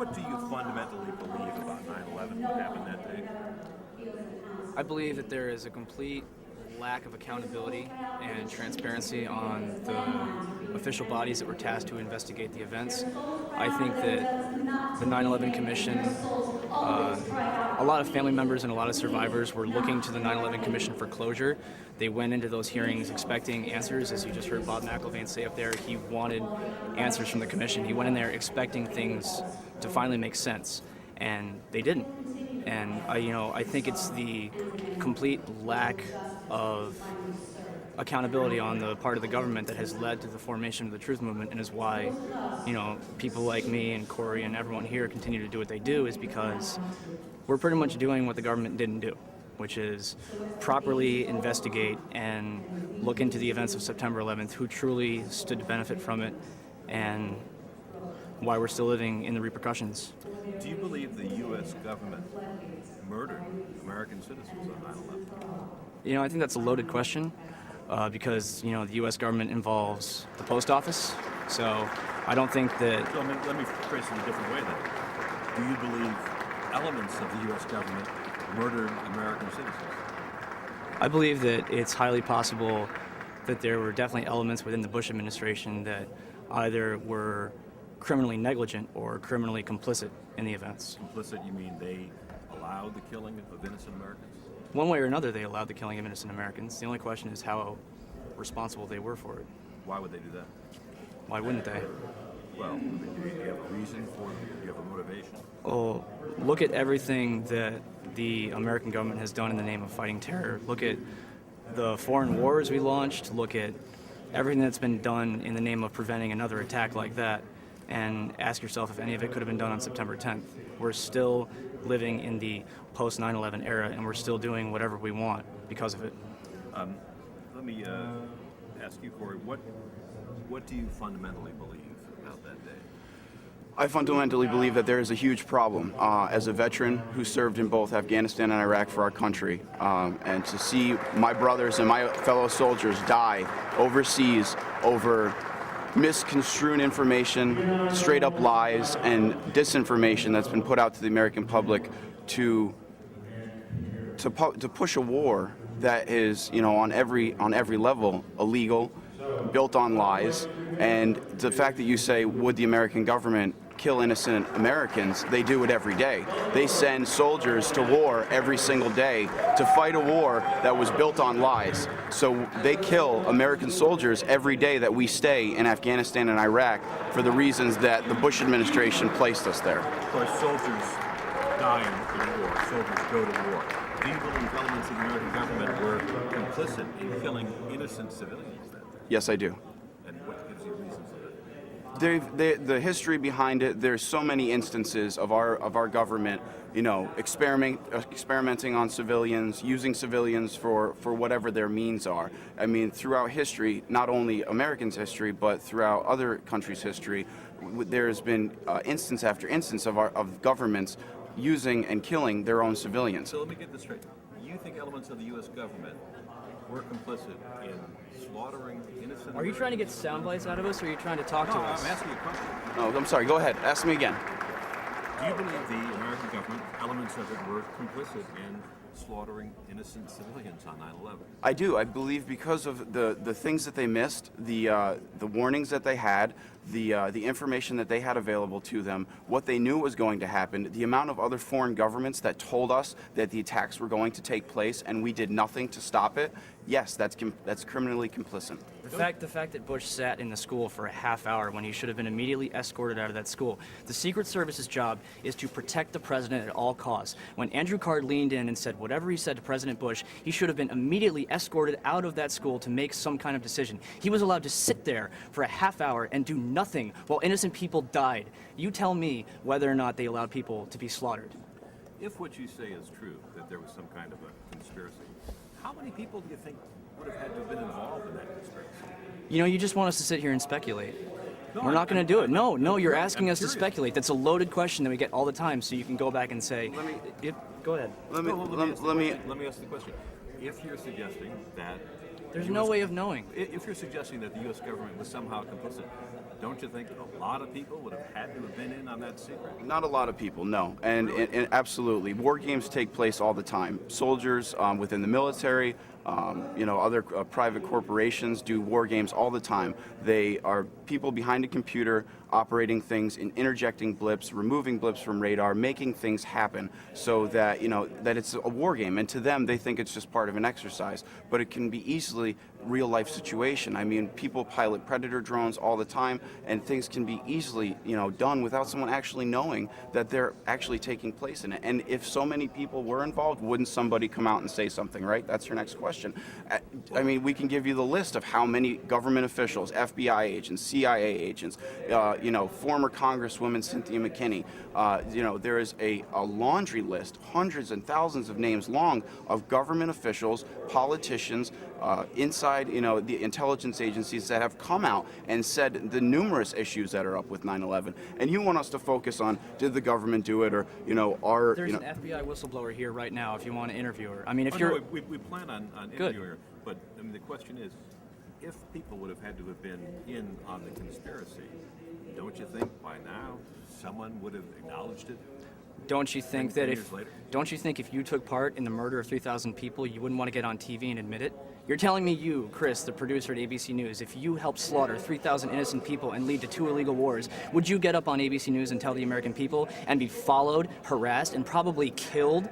What do you fundamentally believe about 9/11? What happened that day? I believe that there is a complete lack of accountability and transparency on the official bodies that were tasked to investigate the events. I think that the 9/11 Commission, a lot of family members and a lot of survivors were looking to the 9/11 Commission for closure. They went into those hearings expecting answers. As you just heard Bob McIlvain say up there, he wanted answers from the Commission. He went in there expecting things to finally make sense, and they didn't. And I think it's the complete lack of accountability on the part of the government that has led to the formation of the truth movement, and is why, people like me and Corey and everyone here continue to do what they do, is because we're pretty much doing what the government didn't do, which is properly investigate and look into the events of September 11th, who truly stood to benefit from it, and why we're still living in the repercussions. Do you believe the U.S. government murdered American citizens on 9/11? I think that's a loaded question because, the U.S. government involves the post office. So I don't think that... So let me phrase it a different way then. Do you believe elements of the U.S. government murdered American citizens? I believe that it's highly possible that there were definitely elements within the Bush administration that either were criminally negligent or criminally complicit in the events. Complicit, you mean they allowed the killing of innocent Americans? One way or another, they allowed the killing of innocent Americans. The only question is how responsible they were for it. Why would they do that? Why wouldn't they? Well, do you have a reason for it? Do you have a motivation? Well, look at everything that the American government has done in the name of fighting terror. Look at the foreign wars we launched. Look at everything that's been done in the name of preventing another attack like that. And ask yourself if any of it could have been done on September 10th. We're still living in the post-9/11 era, and we're still doing whatever we want because of it. Let me ask you, Corey, what do you fundamentally believe about that day? I fundamentally believe that there is a huge problem. As a veteran who served in both Afghanistan and Iraq for our country, and to see my brothers and my fellow soldiers die overseas over misconstrued information, straight up lies, and disinformation that's been put out to the American public to push a war that is, on every level illegal, built on lies. And the fact that you say, would the American government kill innocent Americans? They do it every day. They send soldiers to war every single day to fight a war that was built on lies. So they kill American soldiers every day that we stay in Afghanistan and Iraq for the reasons that the Bush administration placed us there. Of course, soldiers die in war. Soldiers go to war. Do you believe elements of the American government were complicit in killing innocent civilians that day? Yes, I do. And what gives you reasons for that? The history behind it, there's so many instances of our government, experimenting on civilians, using civilians for whatever their means are. I mean, throughout history, not only Americans' history, but throughout other countries' history, there's been instance after instance of governments using and killing their own civilians. So let me get this straight. You think elements of the U.S. government were complicit in slaughtering innocent... Are you trying to get sound bites out of us, or are you trying to talk to us? I'm asking you a question. No, I'm sorry. Go ahead. Ask me again. Do you believe the American government, elements of it, were complicit in slaughtering innocent civilians on 9/11? I do. I believe because of the things that they missed, the warnings that they had, the information that they had available to them, what they knew was going to happen, the amount of other foreign governments that told us that the attacks were going to take place and we did nothing to stop it. Yes, that's criminally complicit. The fact that Bush sat in the school for a half hour when he should have been immediately escorted out of that school. The Secret Service's job is to protect the president at all costs. When Andrew Card leaned in and said whatever he said to President Bush, he should have been immediately escorted out of that school to make some kind of decision. He was allowed to sit there for a half hour and do nothing while innocent people died. You tell me whether or not they allowed people to be slaughtered. If what you say is true, that there was some kind of a conspiracy, how many people do you think would have had to have been involved in that conspiracy? You just want us to sit here and speculate. We're not going to do it. No, you're asking us to speculate. That's a loaded question that we get all the time, so you can go back and say, go ahead. Let me ask the question. If you're suggesting that... There's no way of knowing. If you're suggesting that the U.S. government was somehow complicit, don't you think a lot of people would have had to have been in on that secret? Not a lot of people, no. And absolutely. War games take place all the time. Soldiers within the military, other private corporations do war games all the time. They are people behind a computer operating things and interjecting blips, removing blips from radar, making things happen so that, that it's a war game. And to them, they think it's just part of an exercise. But it can be easily real life situation. I mean, people pilot Predator drones all the time, and things can be easily, done without someone actually knowing that they're actually taking place in it. And if so many people were involved, wouldn't somebody come out and say something, right? That's your next question. I mean, we can give you the list of how many government officials, FBI agents, CIA agents, former Congresswoman Cynthia McKinney. There is a laundry list, hundreds and thousands of names long, of government officials, politicians, inside, the intelligence agencies that have come out and said the numerous issues that are up with 9/11. And you want us to focus on, did the government do it, or, are... There's an FBI whistleblower here right now if you want to interview her. I mean, if Oh, you're... no, we plan on interviewing her, but I mean, the question is, if people would have had to have been in on the conspiracy, don't you think by now someone would have acknowledged it? Don't you think 10 that years later? Don't you think if you took part in the murder of 3,000 people, you wouldn't want to get on TV and admit it? You're telling me you, Chris, the producer at ABC News, if you helped slaughter 3,000 innocent people and lead to 2 illegal wars, would you get up on ABC News and tell the American people and be followed, harassed, and probably killed?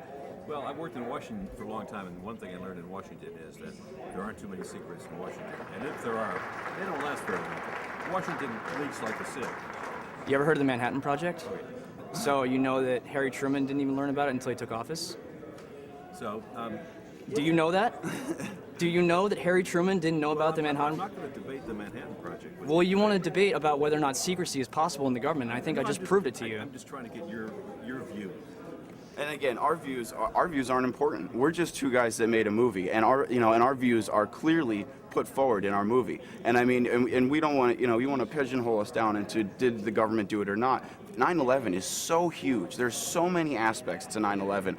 Well, I've worked in Washington for a long time, and one thing I learned in Washington is that there aren't too many secrets in Washington. And if there are, they don't last very long. Washington leaks like a sieve. You ever heard of the Manhattan Project? So you know that Harry Truman didn't even learn about it until he took office? So, Do you know that? Do you know that Harry Truman didn't know about the I'm Manhattan? not going to debate the Manhattan Project. Well, you want to debate about whether or not secrecy is possible in the government, and I think I just proved it to you. I'm just trying to get your view. And again, our views aren't important. We're just two guys that made a movie, and our views are clearly put forward in our movie. And I mean, and we don't want you want to pigeonhole us down into did the government do it or not. 9/11 is so huge. There's so many aspects to 9/11.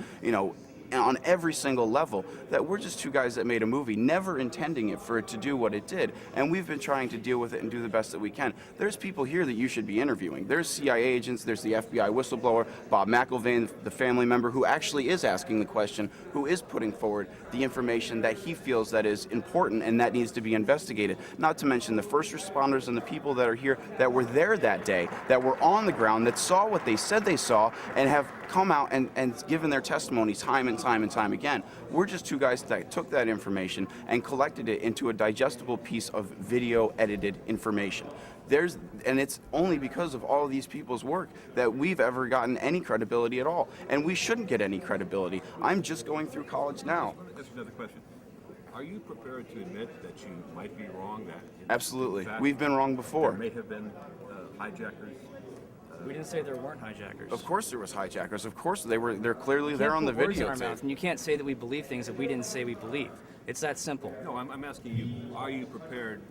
On every single level, that we're just two guys that made a movie, never intending for it to do what it did, and we've been trying to deal with it and do the best that we can. There's people here that you should be interviewing. There's CIA agents, there's the FBI whistleblower, Bob McIlvain, the family member who actually is asking the question, who is putting forward the information that he feels that is important and that needs to be investigated. Not to mention the first responders and the people that are here that were there that day, that were on the ground, that saw what they said they saw, and have come out and given their testimony time and time again. We're just two guys that took that information and collected it into a digestible piece of video edited information. And it's only because of all of these people's work that we've ever gotten any credibility at all. And we shouldn't get any credibility. I'm just going through college now. That's another question. Are you prepared to admit that you might be wrong? That Absolutely. in fact, We've been wrong before. there may have been hijackers. We didn't say there weren't hijackers. Of course there was hijackers. Of course they're clearly there on the Put words in video our mouth, and you can't say that we believe things that we didn't say we believe. It's that simple. No, I'm asking you, are you prepared?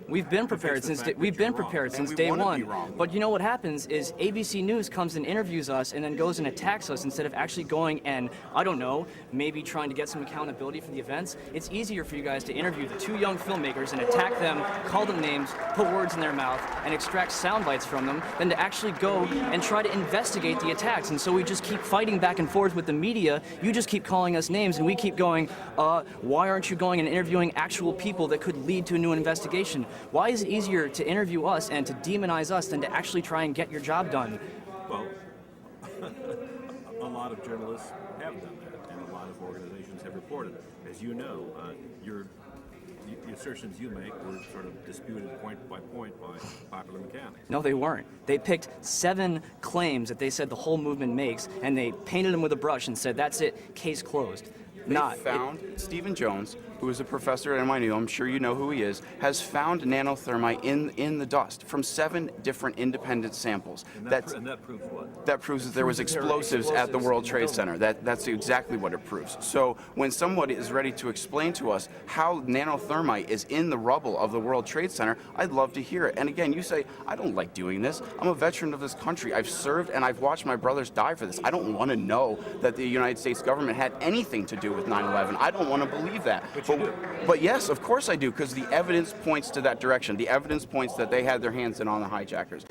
We've been prepared the since fact we've that you're been prepared wrong. since And we day wanna one. be wrong. But you know what happens is ABC News comes and interviews us and then goes and attacks us instead of actually going and, I don't know, maybe trying to get some accountability for the events. It's easier for you guys to interview the 2 young filmmakers and attack them, call them names, put words in their mouth, and extract sound bites from them than to actually go and try to investigate the attacks. And so we just keep fighting back and forth with the media. You just keep calling us names and we keep going, why aren't you going and interviewing actual people that could lead to a new investigation? Why is it easier to interview us and to demonize us than to actually try and get your job done? Well, a lot of journalists have done that, and a lot of organizations have reported. As you know, the assertions you make were sort of disputed point by popular mechanics. No, they weren't. They picked 7 claims that they said the whole movement makes, and they painted them with a brush and said, that's it, case closed. They found Stephen Jones, who is a professor at NYU, I'm sure you know who he is, has found nanothermite in the dust from 7 different independent samples. And that proves what? That proves that there was Proves that there were explosives at the explosives World in the Trade building. Center. That's exactly what it proves. So when somebody is ready to explain to us how nanothermite is in the rubble of the World Trade Center, I'd love to hear it. And again, you say, I don't like doing this. I'm a veteran of this country. I've served and I've watched my brothers die for this. I don't want to know that the United States government had anything to do with 9/11. I don't want to believe that. But you do. But yes, of course I do, because the evidence points to that direction. The evidence points that they had their hands in on the hijackers.